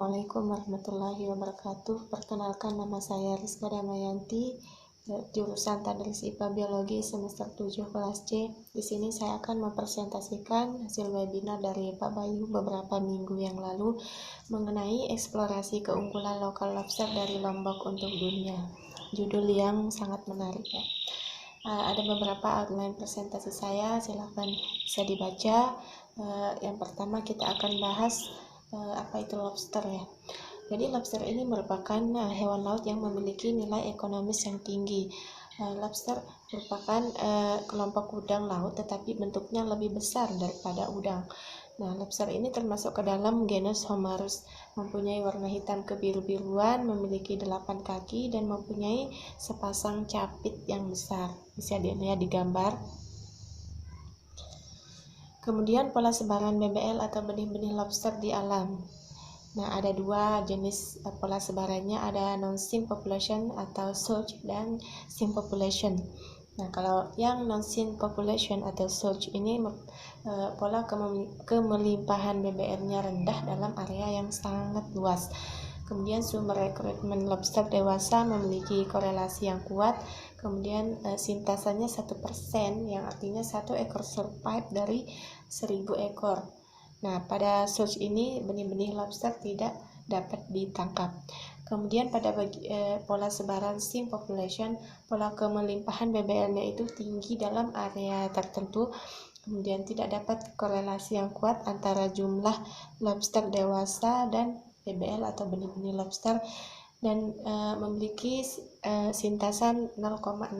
Assalamualaikum warahmatullahi wabarakatuh. Perkenalkan, nama saya Rizka Damayanti, jurusan Tadris IPA Biologi semester 7 kelas C. Di sini saya akan mempresentasikan hasil webinar dari Pak Bayu beberapa minggu yang lalu mengenai eksplorasi keunggulan lokal lobster dari Lombok untuk dunia. Judul yang sangat menarik ya. Ada beberapa outline presentasi saya, silakan bisa dibaca. Yang pertama kita akan bahas apa itu lobster ya. Jadi lobster ini merupakan hewan laut yang memiliki nilai ekonomis yang tinggi. Lobster merupakan kelompok udang laut tetapi bentuknya lebih besar daripada udang. Nah, lobster ini termasuk ke dalam genus Homarus, mempunyai warna hitam kebiru-biruan, memiliki 8 kaki dan mempunyai sepasang capit yang besar. Bisa dilihat di gambar. Kemudian pola sebaran BBL atau benih-benih lobster di alam. Nah, ada dua jenis pola sebarannya, ada non-sink population atau surge dan sink population. Nah, kalau yang non-sink population atau surge ini pola kemelimpahan BBL-nya rendah dalam area yang sangat luas. Kemudian sumber rekrutmen lobster dewasa memiliki korelasi yang kuat. Kemudian sintasannya 1%, yang artinya 1 ekor survive dari 1000 ekor. Nah, pada surge ini benih-benih lobster tidak dapat ditangkap. Kemudian pada pola sebaran sink population, pola kemelimpahan BBL-nya itu tinggi dalam area tertentu. Kemudian tidak dapat korelasi yang kuat antara jumlah lobster dewasa dan BBL atau benih-benih lobster, dan memiliki sintasan 0,01%,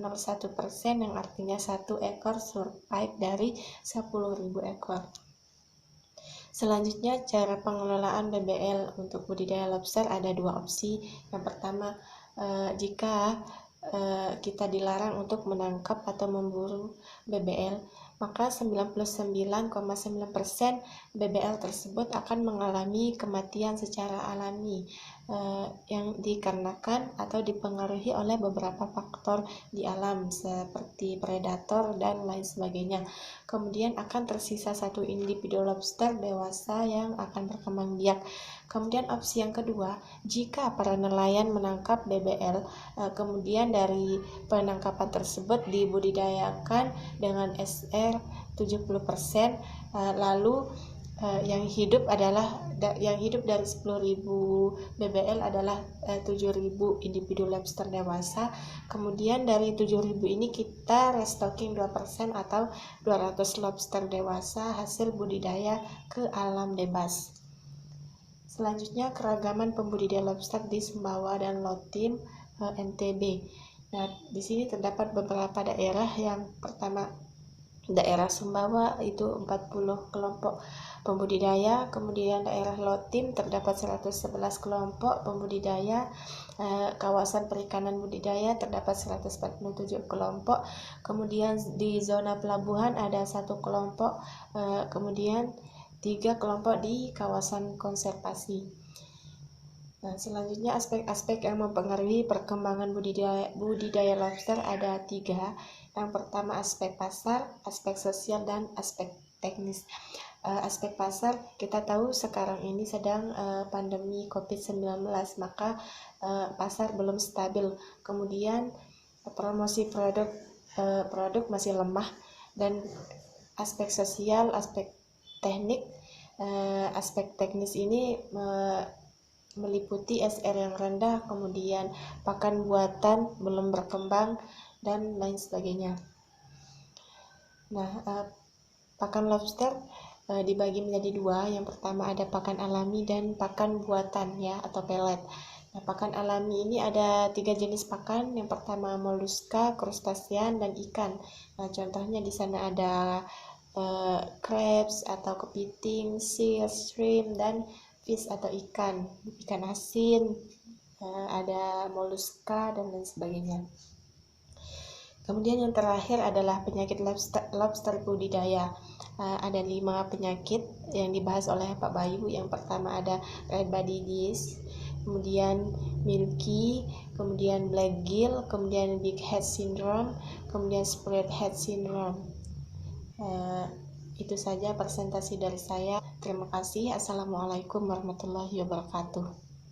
yang artinya 1 ekor survive dari 10.000 ekor. Selanjutnya, cara pengelolaan BBL untuk budidaya lobster ada dua opsi. Yang pertama, jika kita dilarang untuk menangkap atau memburu BBL, maka 99,9% BBL tersebut akan mengalami kematian secara alami yang dikarenakan atau dipengaruhi oleh beberapa faktor di alam seperti predator dan lain sebagainya. Kemudian akan tersisa 1 individu lobster dewasa yang akan berkembang biak. Kemudian opsi yang kedua, jika para nelayan menangkap BBL, kemudian dari penangkapan tersebut dibudidayakan dengan SR 70%, lalu yang hidup dari 10.000 BBL adalah 7.000 individu lobster dewasa. Kemudian dari 7.000 ini kita restocking 2% atau 200 lobster dewasa hasil budidaya ke alam bebas. Selanjutnya, keragaman pembudidaya lobster di Sumbawa dan Lotim, NTB. Nah, di sini terdapat beberapa daerah. Yang pertama, daerah Sumbawa itu 40 kelompok pembudidaya, kemudian daerah Lotim terdapat 111 kelompok pembudidaya, kawasan perikanan budidaya terdapat 147 kelompok, kemudian di zona pelabuhan ada 1 kelompok, kemudian 3 kelompok di kawasan konservasi. Nah, selanjutnya aspek-aspek yang mempengaruhi perkembangan budidaya lobster ada 3. Yang pertama aspek pasar, aspek sosial, dan aspek teknis. Aspek pasar, kita tahu sekarang ini sedang pandemi COVID-19, maka pasar belum stabil. Kemudian promosi produk masih lemah. Dan aspek sosial, aspek teknik, aspek teknis ini meliputi SR yang rendah, kemudian pakan buatan belum berkembang, dan lain sebagainya. Nah, pakan lobster dibagi menjadi 2. Yang pertama ada pakan alami dan pakan buatan ya, atau pelet. Nah, pakan alami ini ada 3 jenis pakan. Yang pertama moluska, krustasean, dan ikan. Nah, contohnya di sana ada crabs atau kepiting, seal, shrimp, dan fish atau ikan asin, ada moluska, dan lain sebagainya. Kemudian yang terakhir adalah penyakit lobster budidaya. Ada 5 penyakit yang dibahas oleh Pak Bayu. Yang pertama ada red body disease, kemudian milky, kemudian black gill, kemudian big head syndrome, kemudian spread head syndrome. Itu saja presentasi dari saya. Terima kasih. Assalamualaikum warahmatullahi wabarakatuh.